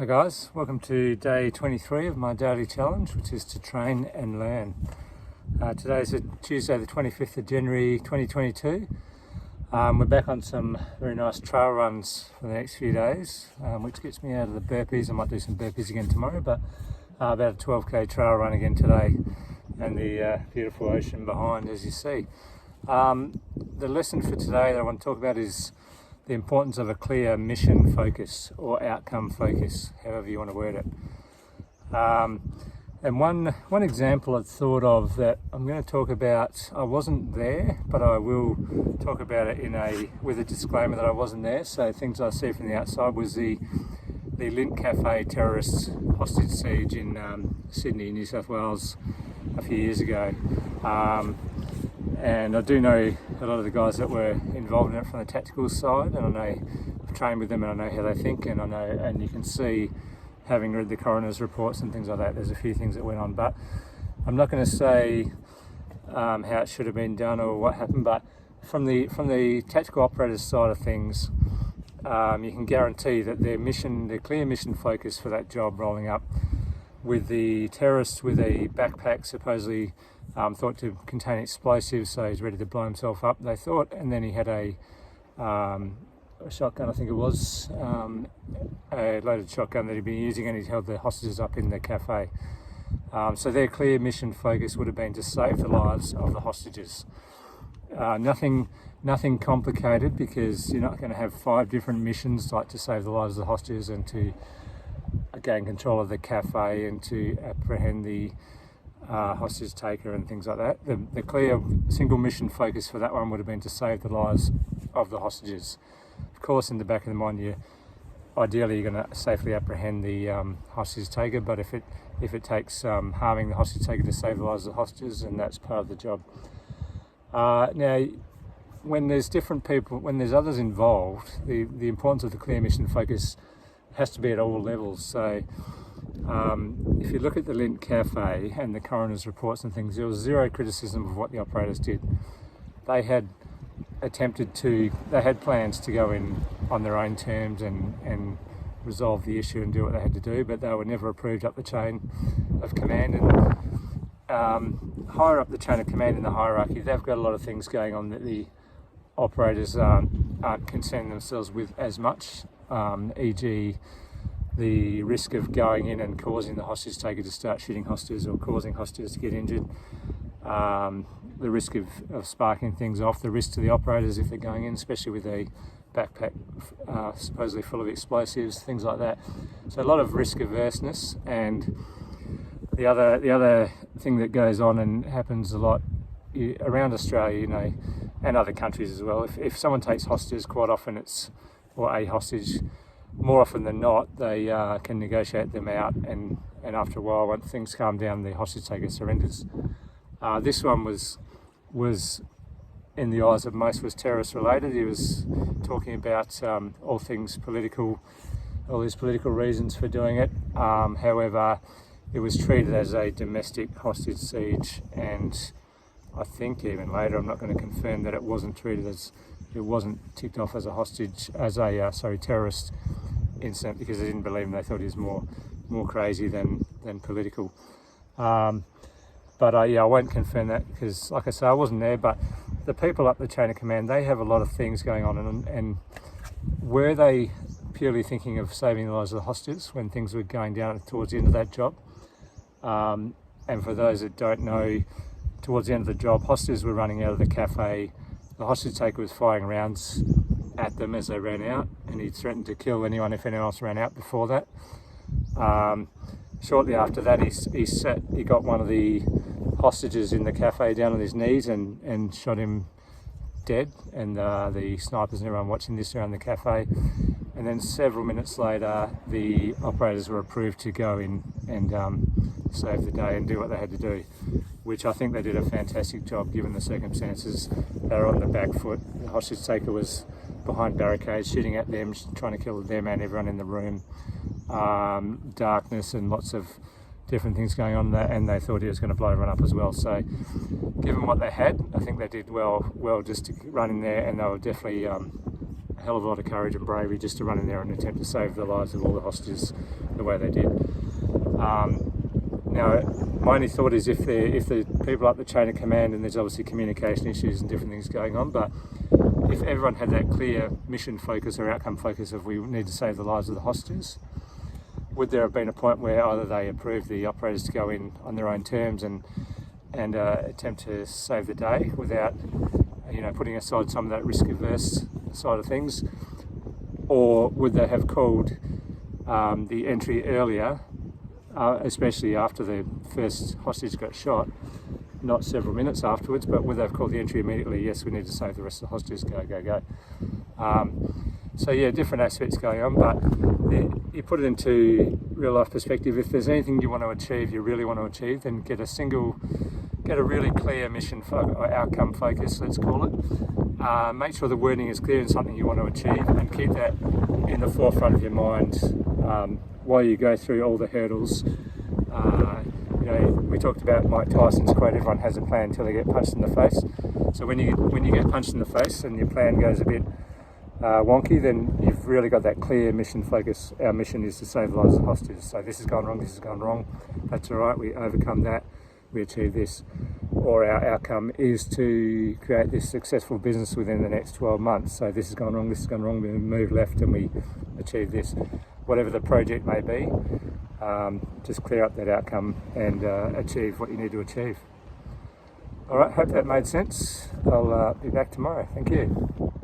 guys, welcome to day 23 of my daily challenge, which is to train and learn. Today is Tuesday the 25th of January 2022. We're back on some very nice trail runs for the next few days, which gets me out of the burpees. I might do some burpees again tomorrow, but about a 12k trail run again today, and the beautiful ocean behind, as you see. The lesson for today that I want to talk about is the importance of a clear mission focus or outcome focus, however you want to word it. And one example I'd thought of that I'm going to talk about, I wasn't there, but I will talk about it with a disclaimer that I wasn't there. So things I see from the outside was the Lint Cafe terrorist hostage siege in Sydney, New South Wales a few years ago. And I do know a lot of the guys that were involved in it from the tactical side, and I know I've trained with them and I know how they think, and you can see, having read the coroner's reports and things like that, there's a few things that went on. But I'm not going to say how it should have been done or what happened, but from the tactical operators side of things, you can guarantee that their clear mission focus for that job rolling up with the terrorist with a backpack supposedly thought to contain explosives, so he's ready to blow himself up, they thought, and then he had a shotgun, I think it was, a loaded shotgun that he'd been using, and he held the hostages up in the cafe. So their clear mission focus would have been to save the lives of the hostages. Nothing complicated, because you're not going to have 5 different missions like to save the lives of the hostages and to gain control of the cafe and to apprehend the hostage taker and things like that. The clear single mission focus for that one would have been to save the lives of the hostages. Of course, in the back of the mind, ideally you're going to safely apprehend the hostage taker, but if it takes harming the hostage taker to save the lives of the hostages, then that's part of the job. Now, when there's different people, when there's others involved, the importance of the clear mission focus has to be at all levels. So if you look at the Lint Cafe and the coroner's reports and things, there was zero criticism of what the operators did. They had plans to go in on their own terms and resolve the issue and do what they had to do, but they were never approved up the chain of command. And higher up the chain of command in the hierarchy, they've got a lot of things going on that the operators aren't concerning themselves with as much, e.g. the risk of going in and causing the hostage taker to start shooting hostages or causing hostages to get injured, the risk of sparking things off, the risk to the operators if they're going in, especially with a backpack supposedly full of explosives, things like that. So a lot of risk averseness. And the other thing that goes on and happens a lot around Australia, and other countries as well, if someone takes hostages, quite often or a hostage, more often than not, they can negotiate them out, and after a while, once things calm down, the hostage taker surrenders. This one was, in the eyes of most, was terrorist related. He was talking about all things political, all his political reasons for doing it. However, it was treated as a domestic hostage siege, and I think even later, I'm not going to confirm that it wasn't ticked off as a terrorist incident, because they didn't believe him. They thought he was more crazy than political. But I won't confirm that, because, like I say, I wasn't there. But the people up the chain of command, they have a lot of things going on, and were they purely thinking of saving the lives of the hostages when things were going down towards the end of that job? And for those that don't know, towards the end of the job, hostages were running out of the cafe. The hostage taker was firing rounds at them as they ran out, and he threatened to kill anyone if anyone else ran out before that. Shortly after that, he got one of the hostages in the cafe down on his knees and shot him dead, and the snipers and everyone watching this around the cafe. And then several minutes later, the operators were approved to go in and save the day and do what they had to do, which I think they did a fantastic job given the circumstances. They were on the back foot. The hostage taker was behind barricades, shooting at them, trying to kill them and everyone in the room. Darkness and lots of different things going on there, and they thought he was going to blow everyone up as well. So given what they had, I think they did well just to run in there, and they were definitely hell of a lot of courage and bravery just to run in there and attempt to save the lives of all the hostages the way they did. Now, my only thought is if the people up the chain of command, and there's obviously communication issues and different things going on, but if everyone had that clear mission focus or outcome focus of we need to save the lives of the hostages, would there have been a point where either they approved the operators to go in on their own terms and attempt to save the day without, putting aside some of that risk-averse side of things, or would they have called the entry earlier, especially after the first hostage got shot, not several minutes afterwards, but would they have called the entry immediately? Yes, we need to save the rest of the hostages, go. So yeah, different aspects going on, but you put it into real life perspective. If there's anything you want to achieve, you really want to achieve, then get a really clear mission or outcome focus, let's call it. Make sure the wording is clear and something you want to achieve, and keep that in the forefront of your mind while you go through all the hurdles. We talked about Mike Tyson's quote, everyone has a plan until they get punched in the face. So when you get punched in the face and your plan goes a bit wonky, then you've really got that clear mission focus. Our mission is to save the lives of hostages. So this has gone wrong, that's all right, we overcome that, we achieve this. Or our outcome is to create this successful business within the next 12 months. So this has gone wrong, we move left and we achieve this. Whatever the project may be, just clear up that outcome and achieve what you need to achieve. All right, hope that made sense. I'll be back tomorrow. Thank you.